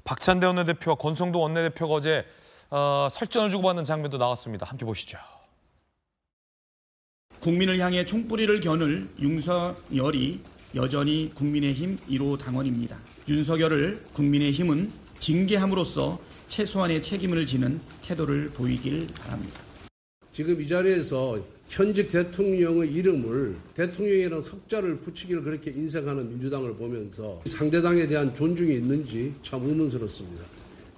박찬대 원내대표와 권성도 원내대표가 어제 설전을 주고받는 장면도 나왔습니다. 함께 보시죠. 국민을 향해 총뿌리를 겨눌 윤석열이 여전히 국민의힘 1호 당원입니다. 윤석열을 국민의힘은 징계함으로써 최소한의 책임을 지는 태도를 보이길 바랍니다. 지금 이 자리에서 현직 대통령의 이름을 대통령이라는 석자를 붙이기를 그렇게 인색하는 민주당을 보면서 상대당에 대한 존중이 있는지 참 의문스럽습니다.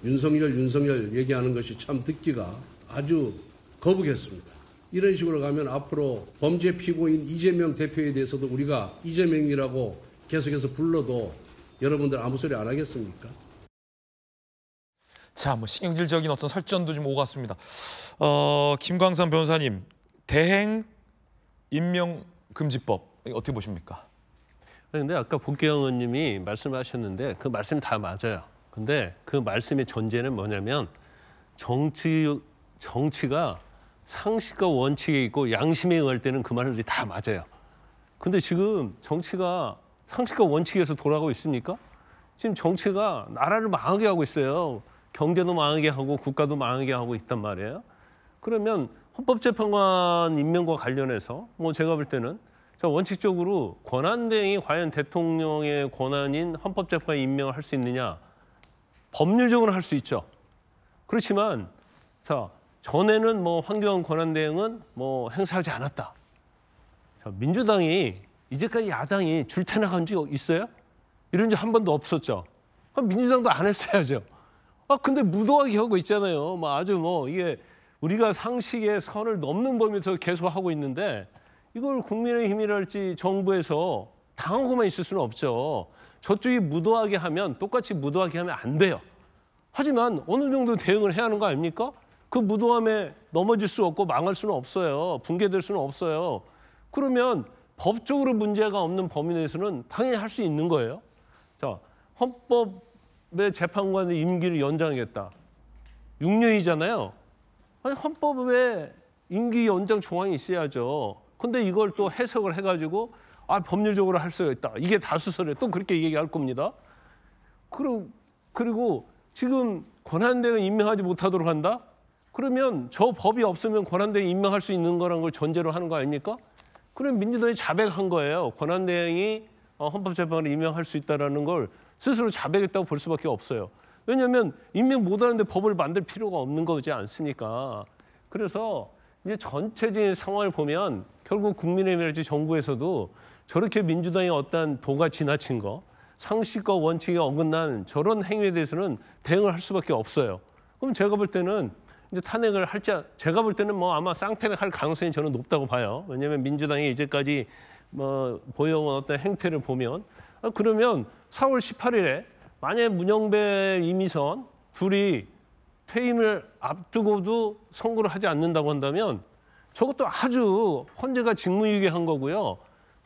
윤석열 얘기하는 것이 참 듣기가 아주 거북했습니다. 이런 식으로 가면 앞으로 범죄 피고인 이재명 대표에 대해서도 우리가 이재명이라고 계속해서 불러도 여러분들 아무 소리 안 하겠습니까? 자, 신경질적인 어떤 설전도 좀 오갔습니다. 김광선 변호사님, 대행 임명금지법 어떻게 보십니까? 근데 아까 복귀영 의원님이 말씀하셨는데 그 말씀이 다 맞아요. 근데 그 말씀의 전제는 뭐냐면 정치가 상식과 원칙에 있고 양심에 의할 때는 그 말들이 다 맞아요. 근데 지금 정치가 상식과 원칙에서 돌아가고 있습니까? 지금 정치가 나라를 망하게 하고 있어요. 경제도 망하게 하고 국가도 망하게 하고 있단 말이에요. 그러면 헌법재판관 임명과 관련해서 제가 볼 때는 원칙적으로 권한대행이 과연 대통령의 권한인 헌법재판관 임명을 할 수 있느냐? 법률적으로 할 수 있죠. 그렇지만 전에는 황교안 권한대행은 행사하지 않았다. 민주당이 이제까지 야당이 줄타락한 적 있어요? 이런 적 한 번도 없었죠. 민주당도 안 했어야죠. 근데 무도하게 하고 있잖아요. 아주 이게 우리가 상식의 선을 넘는 범위에서 계속 하고 있는데 이걸 국민의힘이랄지 정부에서 당하고만 있을 수는 없죠. 저쪽이 무도하게 하면 똑같이 무도하게 하면 안 돼요. 하지만 어느 정도 대응을 해야 하는 거 아닙니까? 그 무도함에 넘어질 수 없고 망할 수는 없어요. 붕괴될 수는 없어요. 그러면 법적으로 문제가 없는 범위 내에서는 당연히 할 수 있는 거예요. 헌법의 재판관의 임기를 연장하겠다. 6년이잖아요. 헌법에 임기 연장 조항이 있어야죠. 근데 이걸 또 해석을 해가지고 법률적으로 할 수 있다. 이게 다수설에 또 그렇게 얘기할 겁니다. 그리고 지금 권한대행은 임명하지 못하도록 한다? 그러면 저 법이 없으면 권한대행 임명할 수 있는 거란 걸 전제로 하는 거 아닙니까? 그럼 민주당이 자백한 거예요. 권한대행이 헌법재판관을 임명할 수 있다는 걸 스스로 자백했다고 볼 수밖에 없어요. 왜냐하면 임명 못하는데 법을 만들 필요가 없는 거지 않습니까? 그래서 이제 전체적인 상황을 보면 결국 국민의힘이랄지 정부에서도 저렇게 민주당의 어떤 도가 지나친 거, 상식과 원칙에 어긋난 저런 행위에 대해서는 대응을 할 수밖에 없어요. 그럼 제가 볼 때는 이제 탄핵을 제가 볼 때는 아마 쌍탄핵할 가능성이 저는 높다고 봐요. 왜냐하면 민주당이 이제까지 보여온 어떤 행태를 보면 그러면 4월 18일에 만약에 문영배, 이미선 둘이 퇴임을 앞두고도 선거를 하지 않는다고 한다면 저것도 아주 헌재가 직무유기한 거고요.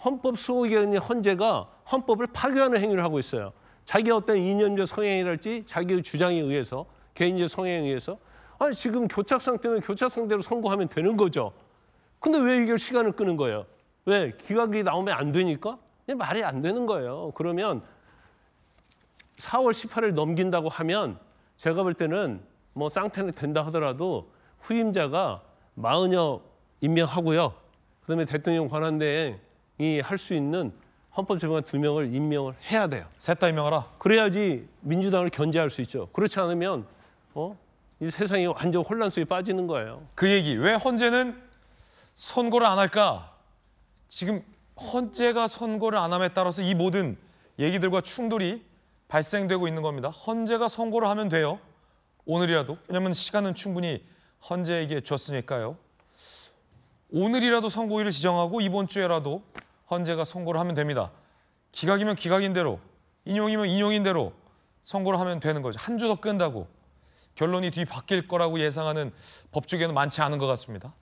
헌법 수호기관인 헌재가 헌법을 파괴하는 행위를 하고 있어요. 자기 어떤 이념적 성향이랄지 자기의 주장에 의해서 개인적 성향에 의해서 지금 교착상 때문에 교착상대로 선고하면 되는 거죠. 근데 왜 이걸 시간을 끄는 거예요? 왜? 기각이 나오면 안 되니까? 말이 안 되는 거예요. 그러면 4월 18일 넘긴다고 하면 제가 볼 때는 쌍탄핵 된다 하더라도 후임자가 40여 임명하고요. 그다음에 대통령 권한대행이 할 수 있는 헌법재판관 2명을 임명을 해야 돼요. 셋 다 임명하라. 그래야지 민주당을 견제할 수 있죠. 그렇지 않으면 이 세상이 완전 혼란 속에 빠지는 거예요. 그 얘기, 왜 헌재는 선고를 안 할까? 지금 헌재가 선고를 안 함에 따라서 이 모든 얘기들과 충돌이 발생되고 있는 겁니다. 헌재가 선고를 하면 돼요. 오늘이라도. 왜냐하면 시간은 충분히 헌재에게 줬으니까요. 오늘이라도 선고일을 지정하고 이번 주에라도 헌재가 선고를 하면 됩니다. 기각이면 기각인 대로, 인용이면 인용인 대로 선고를 하면 되는 거죠. 한 주 더 끈다고 결론이 뒤바뀔 거라고 예상하는 법조계는 많지 않은 것 같습니다.